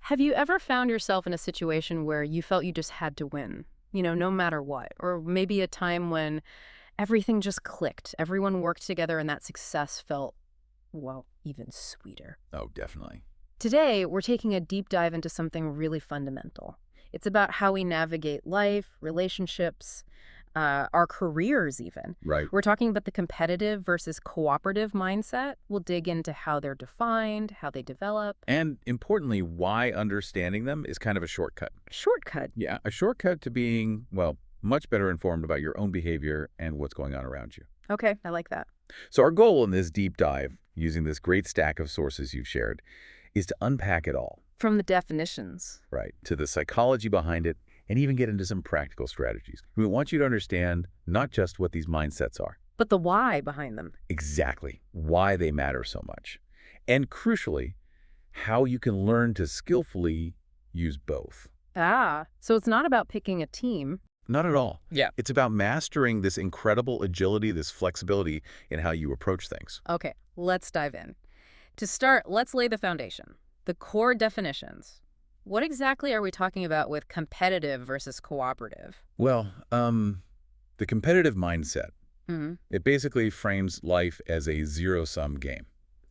Have you ever found yourself in a situation where you felt you just had to win, no matter what? Or maybe a time when everything just clicked, everyone worked together, and that success felt, well, even sweeter. Oh, definitely. Today, we're taking a deep dive into something really fundamental. It's about how we navigate life, relationships, our careers even. Right. We're talking about the competitive versus cooperative mindset. We'll dig into how they're defined, how they develop. And importantly, why understanding them is kind of a shortcut. Shortcut. Yeah, a shortcut to being, well, much better informed about your own behavior and what's going on around you. Okay, I like that. So our goal in this deep dive, using this great stack of sources you've shared, is to unpack it all. From the definitions. Right, to the psychology behind it, and even get into some practical strategies. We want you to understand not just what these mindsets are. But the why behind them. Exactly, why they matter so much. And crucially, how you can learn to skillfully use both. So it's not about picking a team. Not at all. Yeah. It's about mastering this incredible agility, this flexibility in how you approach things. Okay, let's dive in. To start, let's lay the foundation. The core definitions. What exactly are we talking about with competitive versus cooperative? Well, the competitive mindset, Mm-hmm. it basically frames life as a zero-sum game.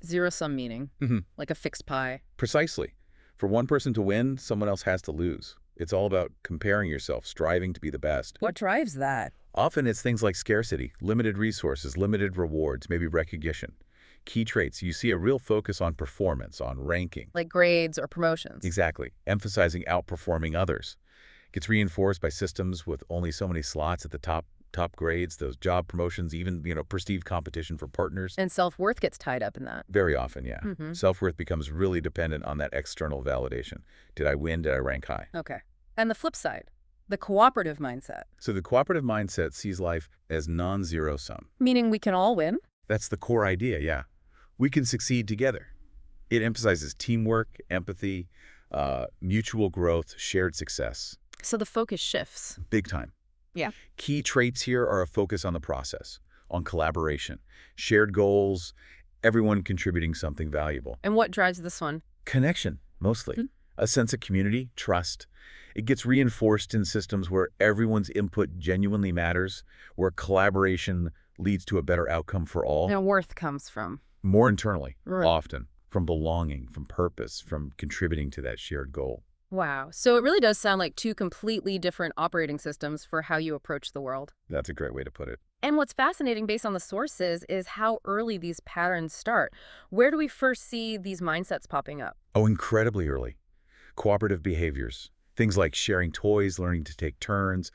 Zero-sum meaning, Mhm. like a fixed pie. Precisely. For one person to win, someone else has to lose. It's all about comparing yourself, striving to be the best. What drives that? Often it's things like scarcity, limited resources, limited rewards, maybe recognition. Key traits, you see a real focus on performance, on ranking. Like grades or promotions. Exactly. Emphasizing outperforming others. Gets reinforced by systems with only so many slots at the top grades, those job promotions, even, perceived competition for partners. And self-worth gets tied up in that. Very often, yeah. Mm-hmm. Self-worth becomes really dependent on that external validation. Did I win? Did I rank high? Okay. And the flip side, the cooperative mindset. So the cooperative mindset sees life as non-zero sum. Meaning we can all win? That's the core idea, yeah. We can succeed together. It emphasizes teamwork, empathy, mutual growth, shared success. So the focus shifts. Big time. Yeah. Key traits here are a focus on the process, on collaboration, shared goals, everyone contributing something valuable. And what drives this one? Connection, mostly. Hmm. A sense of community, trust. It gets reinforced in systems where everyone's input genuinely matters, where collaboration leads to a better outcome for all. And worth comes from. More internally, Right. often, from belonging, from purpose, from contributing to that shared goal. Wow. So it really does sound like two completely different operating systems for how you approach the world. That's a great way to put it. And what's fascinating based on the sources is how early these patterns start. Where do we first see these mindsets popping up? Oh, incredibly early. Cooperative behaviors. Things like sharing toys, learning to take turns.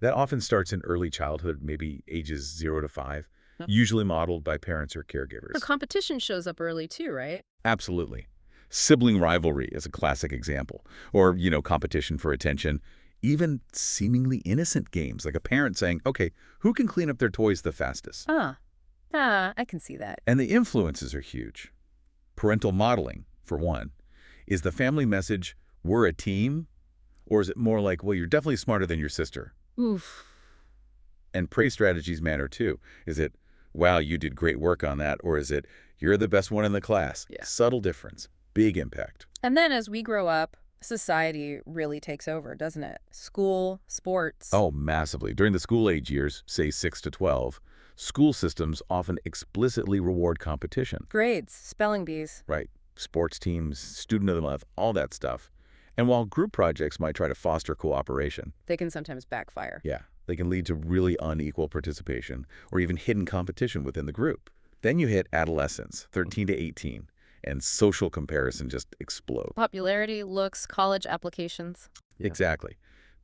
That often starts in early childhood, maybe ages 0 to 5, usually modeled by parents or caregivers. The competition shows up early too, right? Absolutely. Sibling rivalry is a classic example. Or, competition for attention. Even seemingly innocent games, like a parent saying, okay, who can clean up their toys the fastest? I can see that. And the influences are huge. Parental modeling, for one. Is the family message, we're a team? Or is it more like, well, you're definitely smarter than your sister? Oof. And praise strategies matter too. Is it, wow, you did great work on that? Or is it, you're the best one in the class? Yeah. Subtle difference, big impact. And then as we grow up, society really takes over, doesn't it? School, sports. Oh, massively. During the school age years, say 6 to 12, school systems often explicitly reward competition. Grades, spelling bees. Right. Sports teams, student of the month, all that stuff. And while group projects might try to foster cooperation, They can sometimes backfire. yeah, they can lead to really unequal participation or even hidden competition within the group. Then you hit adolescence, 13 to 18, and social comparison just explodes. Popularity, looks, college applications. Exactly.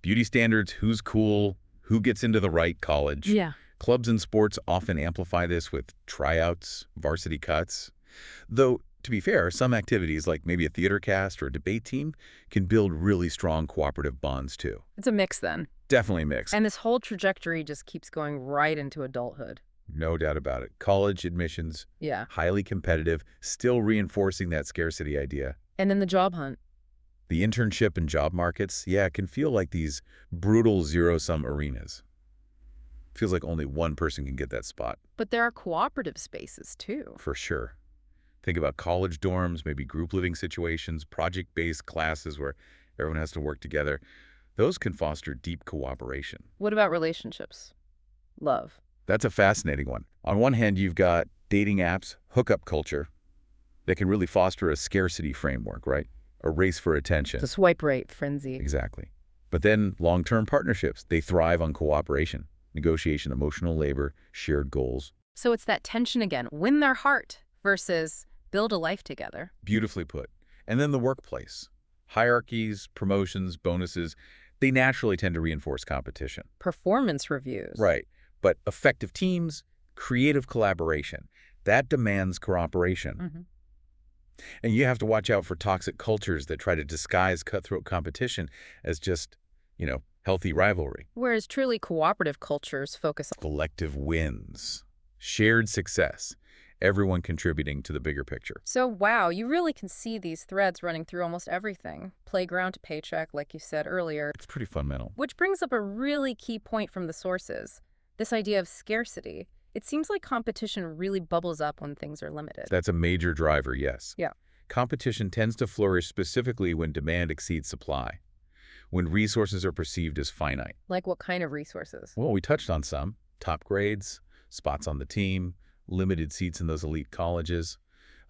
Beauty standards, who's cool, who gets into the right college. Yeah. Clubs and sports often amplify this with tryouts, varsity cuts. Though, to be fair, some activities like maybe a theater cast or a debate team can build really strong cooperative bonds too. It's a mix then. Definitely mixed. And this whole trajectory just keeps going right into adulthood. No doubt about it. College admissions, Yeah. highly competitive, still reinforcing that scarcity idea. And then the job hunt. The internship and job markets, yeah, can feel like these brutal zero-sum arenas. Feels like only one person can get that spot. But there are cooperative spaces too. For sure. Think about college dorms, maybe group living situations, project-based classes where everyone has to work together. Those can foster deep cooperation. What about relationships? Love. That's a fascinating one. On one hand, you've got dating apps, hookup culture, that can really foster a scarcity framework, right? A race for attention. The swipe rate frenzy. Exactly. But then long-term partnerships, they thrive on cooperation, negotiation, emotional labor, shared goals. So it's that tension again. Win their heart versus build a life together. Beautifully put. And then the workplace. Hierarchies, promotions, bonuses, they naturally tend to reinforce competition. Performance reviews. Right. But effective teams, creative collaboration, that demands cooperation. And you have to watch out for toxic cultures that try to disguise cutthroat competition as just, healthy rivalry. Whereas truly cooperative cultures focus on Collective wins, shared success, everyone contributing to the bigger picture. So, wow, you really can see these threads running through almost everything. Playground to paycheck, like you said earlier. It's pretty fundamental. Which brings up a really key point from the sources. This idea of scarcity. It seems like competition really bubbles up when things are limited. That's a major driver, yes. Yeah. Competition tends to flourish specifically when demand exceeds supply, when resources are perceived as finite. Like what kind of resources? Well, we touched on some. Top grades, spots on the team, limited seats in those elite colleges,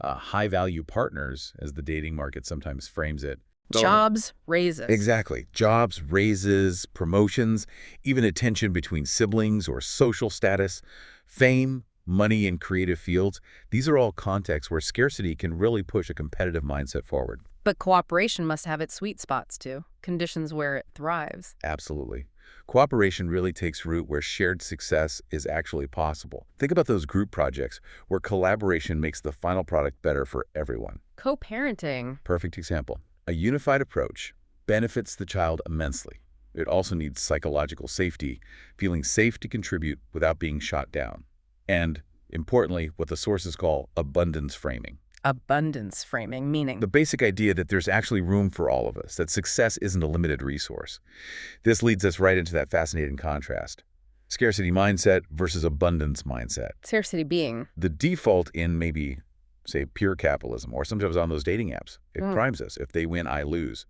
high-value partners, as the dating market sometimes frames it. Jobs, raises. Exactly. Jobs, raises, promotions, even attention between siblings or social status, fame, money in creative fields. These are all contexts where scarcity can really push a competitive mindset forward. But cooperation must have its sweet spots too, conditions where it thrives. Absolutely. Cooperation really takes root where shared success is actually possible. Think about those group projects where collaboration makes the final product better for everyone. Co-parenting. Perfect example. A unified approach benefits the child immensely. It also needs psychological safety, feeling safe to contribute without being shot down. And, importantly, what the sources call abundance framing. Abundance framing, meaning? The basic idea that there's actually room for all of us, that success isn't a limited resource. This leads us right into that fascinating contrast. Scarcity mindset versus abundance mindset. Scarcity being? The default in maybe, say, pure capitalism, or sometimes on those dating apps. It primes us. If they win, I lose.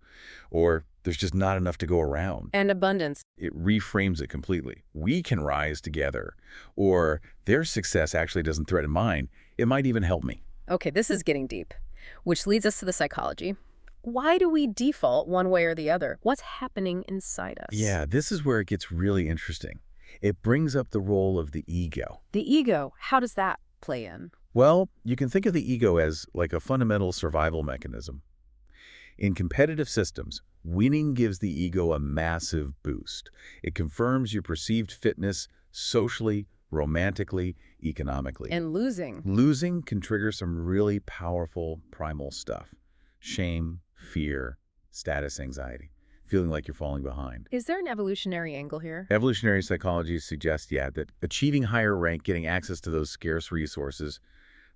Or there's just not enough to go around. And abundance. It reframes it completely. We can rise together. Or their success actually doesn't threaten mine. It might even help me. Okay, this is getting deep, which leads us to the psychology. Why do we default one way or the other? What's happening inside us? Yeah, this is where it gets really interesting. It brings up the role of the ego. The ego, how does that play in? Well, you can think of the ego as like a fundamental survival mechanism. In competitive systems, winning gives the ego a massive boost. It confirms your perceived fitness socially, romantically, economically. And losing. Losing can trigger some really powerful primal stuff. Shame, fear, status anxiety, feeling like you're falling behind. Is there an evolutionary angle here? Evolutionary psychology suggests, that achieving higher rank, getting access to those scarce resources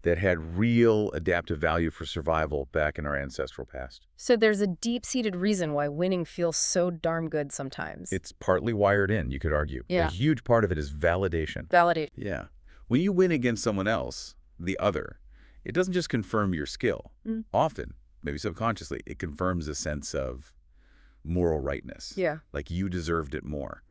that had real adaptive value for survival back in our ancestral past. So there's a deep-seated reason why winning feels so darn good sometimes. It's partly wired in, you could argue. Yeah. A huge part of it is validation. Validate. Yeah. When you win against someone else, the other, it doesn't just confirm your skill. Often, maybe subconsciously, it confirms a sense of moral rightness. Yeah. Like you deserved it more.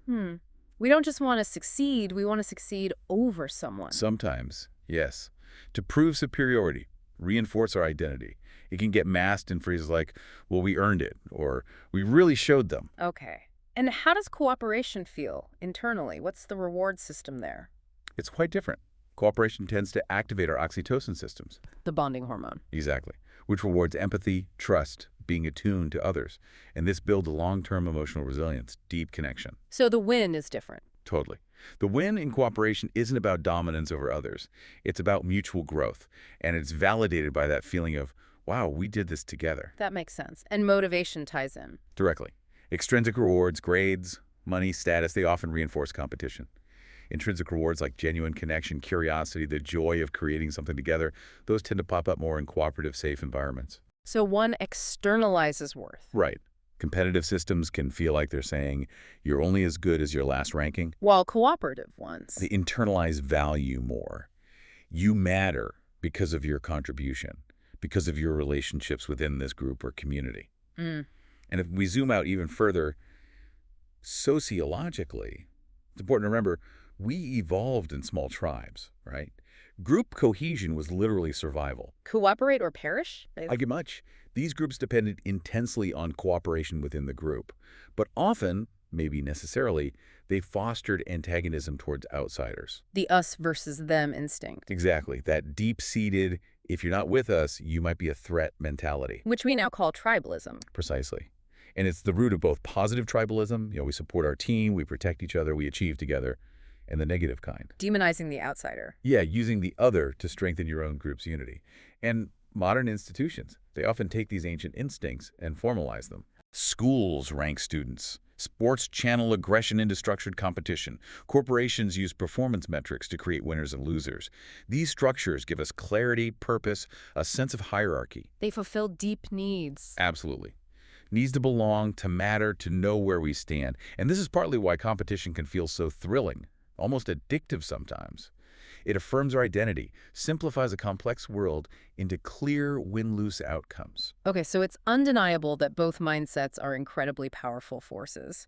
We don't just want to succeed, we want to succeed over someone. Sometimes, yes. To prove superiority, reinforce our identity. It can get masked in phrases like, well, we earned it, or we really showed them. Okay. And how does cooperation feel internally? What's the reward system there? It's quite different. Cooperation tends to activate our oxytocin systems. The bonding hormone. Exactly. Which rewards empathy, trust, being attuned to others. And this builds a long-term emotional resilience, deep connection. So the win is different. Totally. The win in cooperation isn't about dominance over others. It's about mutual growth. And it's validated by that feeling of, wow, we did this together. That makes sense. And motivation ties in. Directly. Extrinsic rewards, grades, money, status, they often reinforce competition. Intrinsic rewards like genuine connection, curiosity, the joy of creating something together, those tend to pop up more in cooperative, safe environments. So one externalizes worth. Right. Competitive systems can feel like they're saying you're only as good as your last ranking. While cooperative ones. They internalize value more. You matter because of your contribution. because of your relationships within this group or community. Mm. And if we zoom out even further, sociologically, it's important to remember we evolved in small tribes, right? Group cohesion was literally survival. Cooperate or perish? I get much. These groups depended intensely on cooperation within the group, but often, maybe necessarily, they fostered antagonism towards outsiders. The us versus them instinct. Exactly. That deep-seated, if you're not with us, you might be a threat mentality. Which we now call tribalism. Precisely. And it's the root of both positive tribalism, we support our team, we protect each other, we achieve together, and the negative kind. Demonizing the outsider. Yeah, using the other to strengthen your own group's unity. And modern institutions, they often take these ancient instincts and formalize them. Schools rank students. Sports channel aggression into structured competition. Corporations use performance metrics to create winners and losers. These structures give us clarity, purpose, a sense of hierarchy. They fulfill deep needs. Absolutely. Needs to belong, to matter, to know where we stand. And this is partly why competition can feel so thrilling, almost addictive sometimes. It affirms our identity, simplifies a complex world into clear win-lose outcomes. Okay, so it's undeniable that both mindsets are incredibly powerful forces.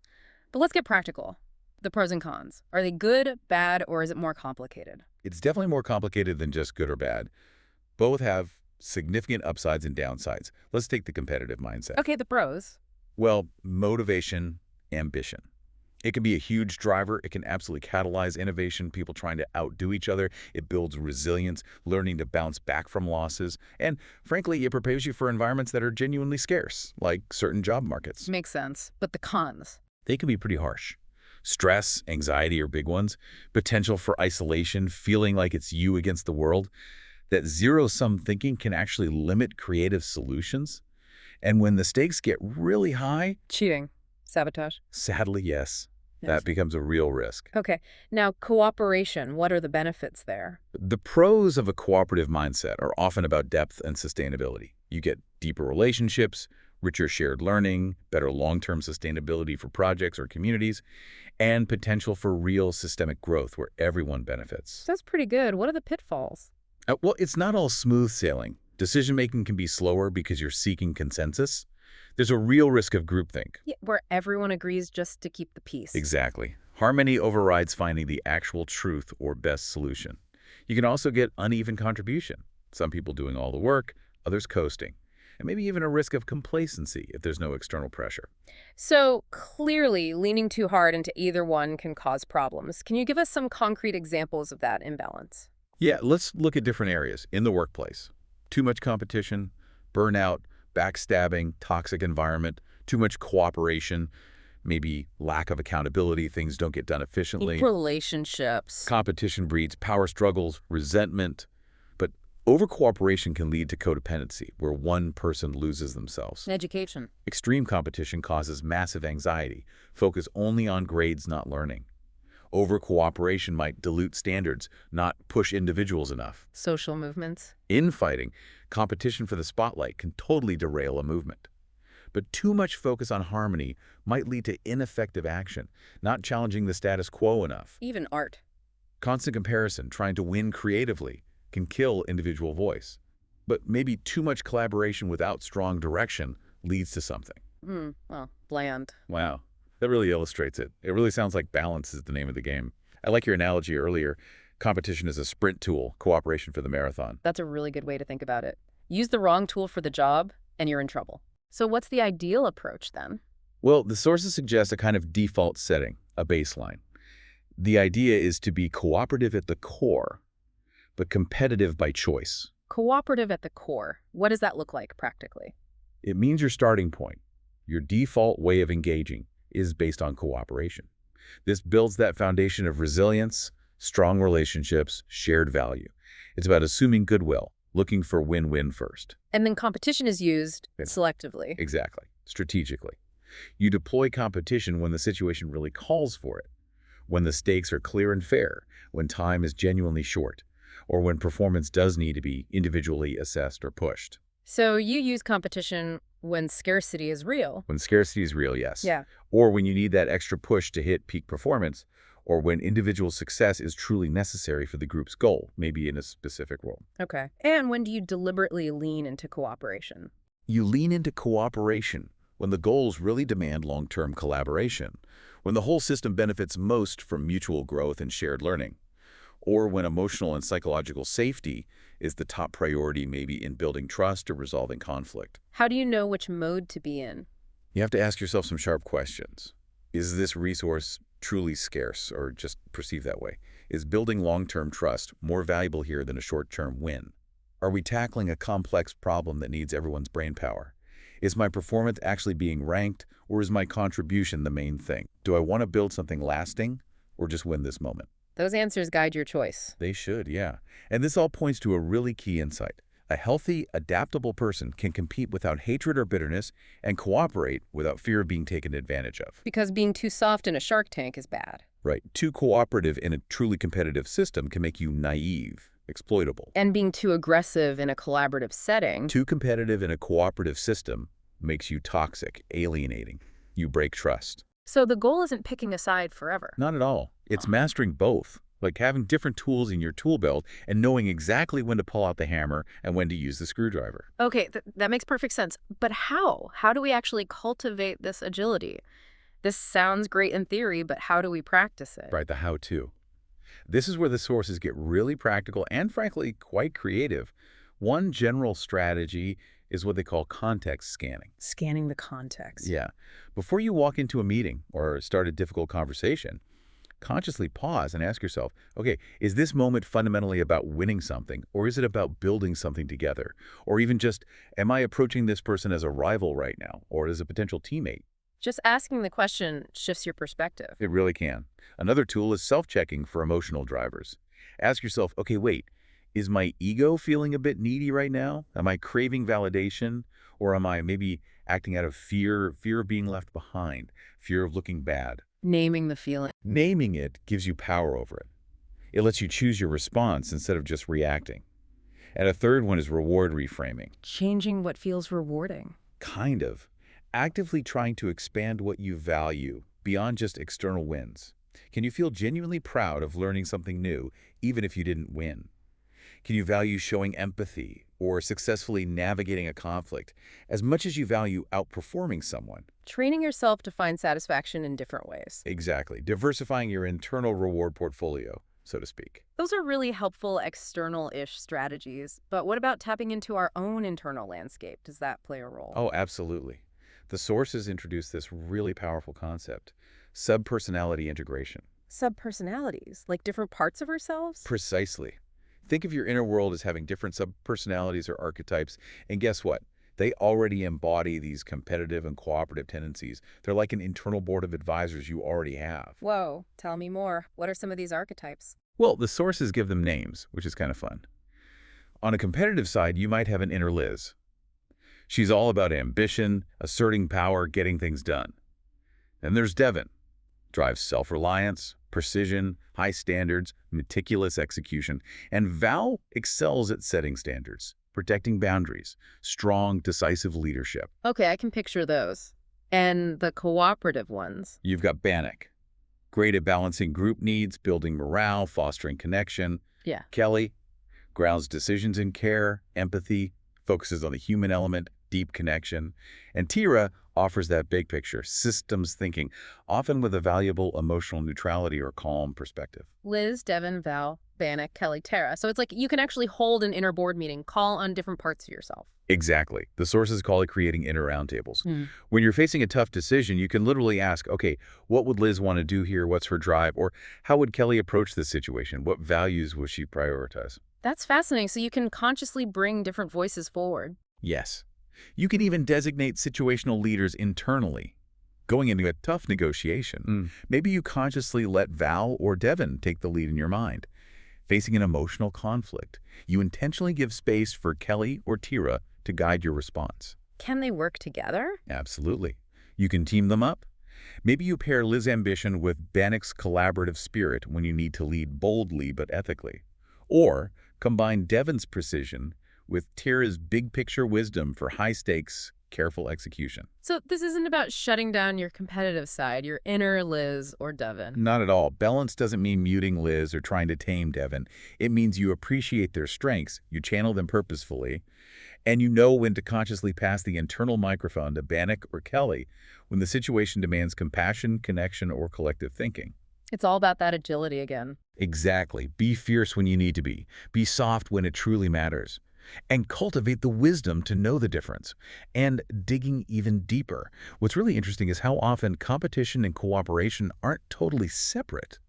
But let's get practical. The pros and cons. Are they good, bad, or is it more complicated? It's definitely more complicated than just good or bad. Both have significant upsides and downsides. Let's take the competitive mindset. Okay, the pros. Well, motivation, ambition. It can be a huge driver. It can absolutely catalyze innovation, people trying to outdo each other. It builds resilience, learning to bounce back from losses. And frankly, it prepares you for environments that are genuinely scarce, like certain job markets. Makes sense. But the cons? They can be pretty harsh. Stress, anxiety are big ones. Potential for isolation, feeling like it's you against the world. That zero-sum thinking can actually limit creative solutions. And when the stakes get really high... Cheating. Sabotage. Sadly, yes. Yes. That becomes a real risk. Okay. Now, cooperation. What are the benefits there? The pros of a cooperative mindset are often about depth and sustainability. You get deeper relationships, richer shared learning, better long-term sustainability for projects or communities, and potential for real systemic growth where everyone benefits. That's pretty good. What are the pitfalls? Well, it's not all smooth sailing. Decision-making can be slower because you're seeking consensus. There's a real risk of groupthink. Yeah, where everyone agrees just to keep the peace. Exactly. Harmony overrides finding the actual truth or best solution. You can also get uneven contribution. Some people doing all the work, others coasting. And maybe even a risk of complacency if there's no external pressure. So clearly, leaning too hard into either one can cause problems. Can you give us some concrete examples of that imbalance? Yeah, let's look at different areas in the workplace. Too much competition, burnout, backstabbing, toxic environment, too much cooperation, maybe lack of accountability, things don't get done efficiently. Relationships. Competition breeds power struggles, resentment. But over-cooperation can lead to codependency, where one person loses themselves. Education. Extreme competition causes massive anxiety, focus only on grades, not learning. Over-cooperation might dilute standards, not push individuals enough. Social movements. Infighting, competition for the spotlight can totally derail a movement. But too much focus on harmony might lead to ineffective action, not challenging the status quo enough. Even art. Constant comparison, trying to win creatively, can kill individual voice. But maybe too much collaboration without strong direction leads to something. Well, bland. Wow. That really illustrates it. It really sounds like balance is the name of the game. I like your analogy earlier. Competition is a sprint tool, cooperation for the marathon. That's a really good way to think about it. Use the wrong tool for the job, and you're in trouble. So what's the ideal approach then? Well, the sources suggest a kind of default setting, a baseline. The idea is to be cooperative at the core, but competitive by choice. Cooperative at the core. What does that look like practically? It means your starting point, your default way of engaging, is based on cooperation. This builds that foundation of resilience, strong relationships, shared value. It's about assuming goodwill, looking for win-win first. And then competition is used selectively. Exactly. Strategically. You deploy competition when the situation really calls for it, when the stakes are clear and fair, when time is genuinely short, or when performance does need to be individually assessed or pushed. So you use competition when scarcity is real. When scarcity is real, yes. Yeah. Or when you need that extra push to hit peak performance, or when individual success is truly necessary for the group's goal, maybe in a specific role. Okay. And when do you deliberately lean into cooperation? You lean into cooperation when the goals really demand long-term collaboration, when the whole system benefits most from mutual growth and shared learning, or when emotional and psychological safety is the top priority, maybe in building trust or resolving conflict. How do you know which mode to be in? You have to ask yourself some sharp questions. Is this resource truly scarce or just perceived that way? Is building long-term trust more valuable here than a short-term win? Are we tackling a complex problem that needs everyone's brainpower? Is my performance actually being ranked, or is my contribution the main thing? Do I want to build something lasting or just win this moment? Those answers guide your choice. They should, yeah. And this all points to a really key insight. A healthy, adaptable person can compete without hatred or bitterness and cooperate without fear of being taken advantage of. Because being too soft in a shark tank is bad. Right. Too cooperative in a truly competitive system can make you naive, exploitable. And being too aggressive in a collaborative setting. Too competitive in a cooperative system makes you toxic, alienating. You break trust. So the goal isn't picking a side forever. Not at all. It's mastering both, like having different tools in your tool belt and knowing exactly when to pull out the hammer and when to use the screwdriver. Okay, that makes perfect sense. But how? How do we actually cultivate this agility? This sounds great in theory, but how do we practice it? Right, the how-to. This is where the sources get really practical and, frankly, quite creative. One general strategy is what they call context scanning. Scanning the context. Yeah. Before you walk into a meeting or start a difficult conversation, consciously pause and ask yourself, okay, is this moment fundamentally about winning something, or is it about building something together? Or even just, am I approaching this person as a rival right now, or as a potential teammate? Just asking the question shifts your perspective. It really can. Another tool is self-checking for emotional drivers. Ask yourself, okay, wait, is my ego feeling a bit needy right now? Am I craving validation? Or am I maybe acting out of fear of being left behind, fear of looking bad? Naming the feeling. Naming it gives you power over it. It lets you choose your response instead of just reacting. And a third one is reward reframing. Changing what feels rewarding. Kind of. Actively trying to expand what you value beyond just external wins. Can you feel genuinely proud of learning something new, even if you didn't win? Can you value showing empathy or successfully navigating a conflict as much as you value outperforming someone? Training yourself to find satisfaction in different ways. Exactly. Diversifying your internal reward portfolio, so to speak. Those are really helpful external-ish strategies. But what about tapping into our own internal landscape? Does that play a role? Oh, absolutely. The sources introduce this really powerful concept, subpersonality integration. Subpersonalities, like different parts of ourselves? Precisely. Think of your inner world as having different subpersonalities or archetypes, and guess what? They already embody these competitive and cooperative tendencies. They're like an internal board of advisors you already have. Whoa, tell me more. What are some of these archetypes? Well, the sources give them names, which is kind of fun. On a competitive side, you might have an inner Liz. She's all about ambition, asserting power, getting things done. Then there's Devin. Drives self-reliance, precision, high standards, meticulous execution. And Val excels at setting standards, protecting boundaries, strong, decisive leadership. Okay, I can picture those. And the cooperative ones? You've got Bannock. Great at balancing group needs, building morale, fostering connection. Yeah. Kelly grounds decisions in care, empathy, focuses on the human element, deep connection. And Tira offers that big picture, systems thinking, often with a valuable emotional neutrality or calm perspective. Liz, Devin, Val, Bannock, Kelly, Tara. So it's like you can actually hold an inner board meeting, call on different parts of yourself. Exactly. The sources call it creating inner roundtables. When you're facing a tough decision, you can literally ask, okay, what would Liz want to do here? What's her drive? Or how would Kelly approach this situation? What values would she prioritize? That's fascinating. So you can consciously bring different voices forward. Yes. You can even designate situational leaders internally. Going into a tough negotiation, maybe you consciously let Val or Devin take the lead in your mind. Facing an emotional conflict, you intentionally give space for Kelly or Tira to guide your response. Can they work together? Absolutely. You can team them up. Maybe you pair Liz's ambition with Bannock's collaborative spirit when you need to lead boldly but ethically. Or combine Devin's precision with Tira's big-picture wisdom for high-stakes, careful execution. So this isn't about shutting down your competitive side, your inner Liz or Devin. Not at all. Balance doesn't mean muting Liz or trying to tame Devin. It means you appreciate their strengths, you channel them purposefully, and you know when to consciously pass the internal microphone to Bannock or Kelly when the situation demands compassion, connection, or collective thinking. It's all about that agility again. Exactly. Be fierce when you need to be. Be soft when it truly matters. And cultivate the wisdom to know the difference. And digging even deeper. What's really interesting is how often competition and cooperation aren't totally separate.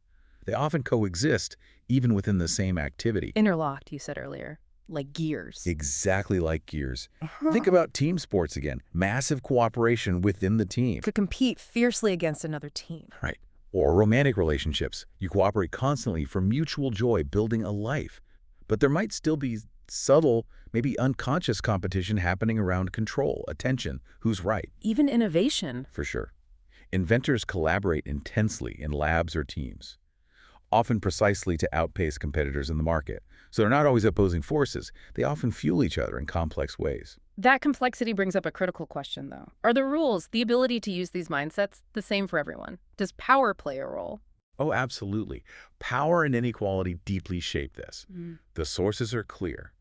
They often coexist, even within the same activity. Interlocked, you said earlier. Like gears. Exactly like gears. Think about team sports again. Massive cooperation within the team. Could compete fiercely against another team. Right. Or romantic relationships. You cooperate constantly for mutual joy, building a life. But there might still be subtle, maybe unconscious competition happening around control, attention, who's right. Even innovation. For sure. Inventors collaborate intensely in labs or teams, often precisely to outpace competitors in the market. So they're not always opposing forces. They often fuel each other in complex ways. That complexity brings up a critical question, though. Are the rules, the ability to use these mindsets, the same for everyone? Does power play a role? Oh, absolutely. Power and inequality deeply shape this. The sources are clear.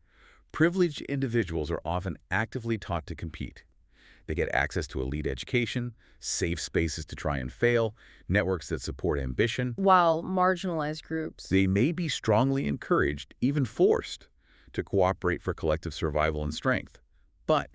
Privileged individuals are often actively taught to compete. They get access to elite education, safe spaces to try and fail, networks that support ambition. While marginalized groups. They may be strongly encouraged, even forced, to cooperate for collective survival and strength. But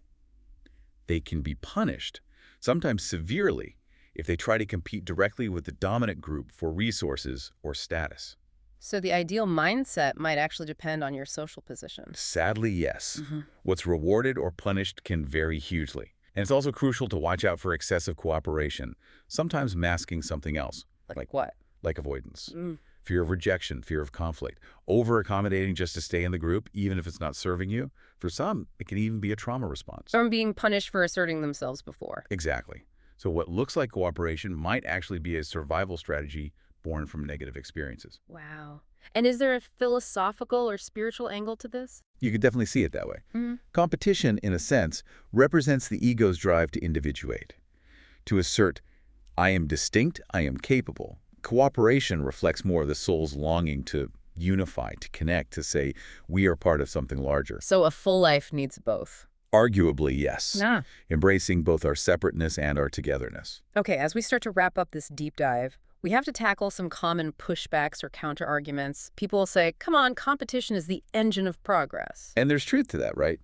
they can be punished, sometimes severely, if they try to compete directly with the dominant group for resources or status. So the ideal mindset might actually depend on your social position. Sadly, yes. What's rewarded or punished can vary hugely. And it's also crucial to watch out for excessive cooperation, sometimes masking something else. Like what? Like avoidance. Fear of rejection, fear of conflict. Over-accommodating just to stay in the group, even if it's not serving you. For some, it can even be a trauma response. Or being punished for asserting themselves before. Exactly. So what looks like cooperation might actually be a survival strategy born from negative experiences. Wow. And is there a philosophical or spiritual angle to this? You could definitely see it that way. Competition, in a sense, represents the ego's drive to individuate, to assert, I am distinct, I am capable. Cooperation reflects more of the soul's longing to unify, to connect, to say, we are part of something larger. So a full life needs both. Arguably, yes. Ah. Embracing both our separateness and our togetherness. Okay, as we start to wrap up this deep dive, we have to tackle some common pushbacks or counter-arguments. People will say, come on, competition is the engine of progress. And there's truth to that, right?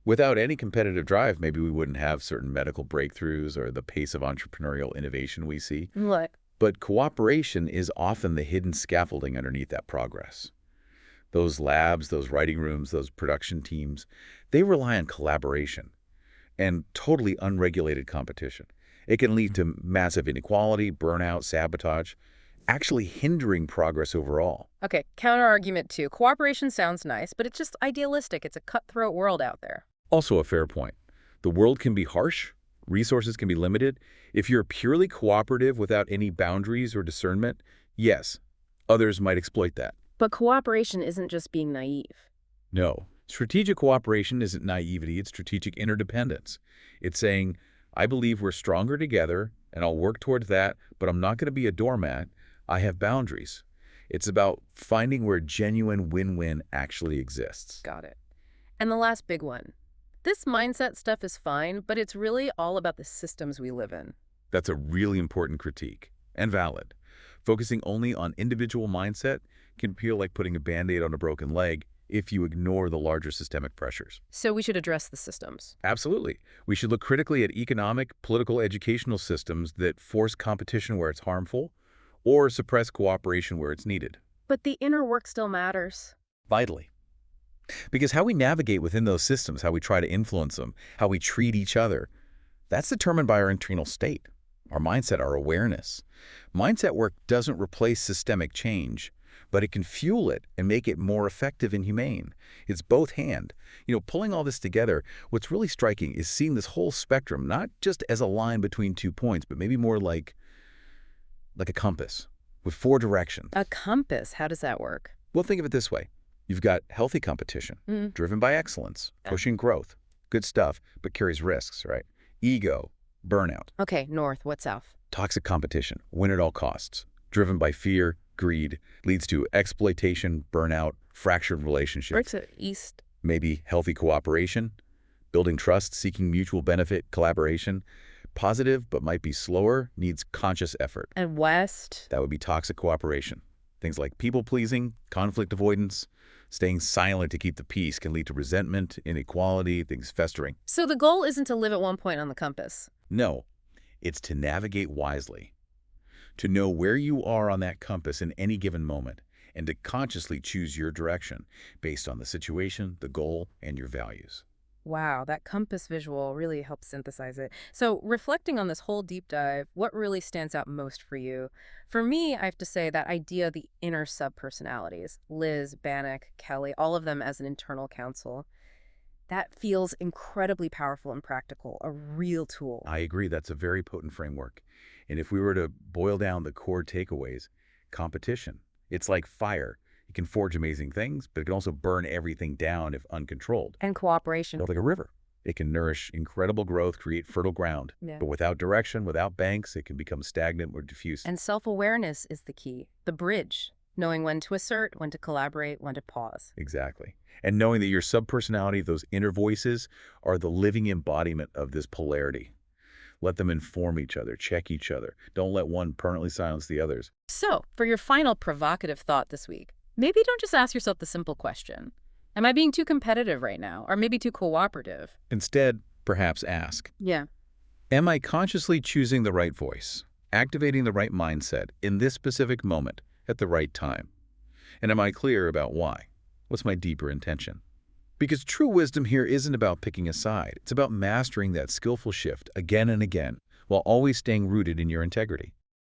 Without any competitive drive, maybe we wouldn't have certain medical breakthroughs or the pace of entrepreneurial innovation we see. What? But cooperation is often the hidden scaffolding underneath that progress. Those labs, those writing rooms, those production teams, they rely on collaboration and totally unregulated competition. It can lead to massive inequality, burnout, sabotage, actually hindering progress overall. Okay, counter-argument two. Cooperation sounds nice, but it's just idealistic. It's a cutthroat world out there. Also a fair point. The world can be harsh, resources can be limited. If you're purely cooperative without any boundaries or discernment, yes, others might exploit that. But cooperation isn't just being naive. No. Strategic cooperation isn't naivety, it's strategic interdependence. It's saying, I believe we're stronger together, and I'll work towards that, but I'm not going to be a doormat. I have boundaries. It's about finding where genuine win-win actually exists. Got it. And the last big one. This mindset stuff is fine, but it's really all about the systems we live in. That's a really important critique, and valid. Focusing only on individual mindset can feel like putting a Band-Aid on a broken leg if you ignore the larger systemic pressures. So we should address the systems. Absolutely. We should look critically at economic, political, educational systems that force competition where it's harmful or suppress cooperation where it's needed. But the inner work still matters. Vitally. Because how we navigate within those systems, how we try to influence them, how we treat each other, that's determined by our internal state, our mindset, our awareness. Mindset work doesn't replace systemic change, but it can fuel it and make it more effective and humane. It's both hand. Pulling all this together, what's really striking is seeing this whole spectrum, not just as a line between 2 points, but maybe more like a compass with 4 directions. A compass? How does that work? Well, think of it this way. You've got healthy competition, driven by excellence, pushing growth, good stuff, but carries risks, right? Ego, burnout. Okay, north, what south? Toxic competition, win at all costs. Driven by fear, greed, leads to exploitation, burnout, fractured relationships. Bricks east. Maybe healthy cooperation, building trust, seeking mutual benefit, collaboration. Positive, but might be slower, needs conscious effort. And west? That would be toxic cooperation. Things like people-pleasing, conflict avoidance, staying silent to keep the peace can lead to resentment, inequality, things festering. So the goal isn't to live at one point on the compass. No, it's to navigate wisely, to know where you are on that compass in any given moment, and to consciously choose your direction based on the situation, the goal, and your values. Wow, that compass visual really helps synthesize it. So reflecting on this whole deep dive, what really stands out most for you? For me, I have to say that idea of the inner sub-personalities, Liz, Bannock, Kelly, all of them as an internal council, that feels incredibly powerful and practical, a real tool. I agree, that's a very potent framework. And if we were to boil down the core takeaways, competition, it's like fire. It can forge amazing things, but it can also burn everything down if uncontrolled. And cooperation. Like a river. It can nourish incredible growth, create fertile ground. Yeah. But without direction, without banks, it can become stagnant or diffuse. And self-awareness is the key, the bridge, knowing when to assert, when to collaborate, when to pause. Exactly. And knowing that your subpersonality, those inner voices, are the living embodiment of this polarity. Let them inform each other, check each other. Don't let one permanently silence the others. So, for your final provocative thought this week, maybe don't just ask yourself the simple question, am I being too competitive right now? Or maybe too cooperative? Instead, perhaps ask, Yeah. am I consciously choosing the right voice, activating the right mindset in this specific moment at the right time? And am I clear about why? What's my deeper intention? Because true wisdom here isn't about picking a side. It's about mastering that skillful shift again and again while always staying rooted in your integrity.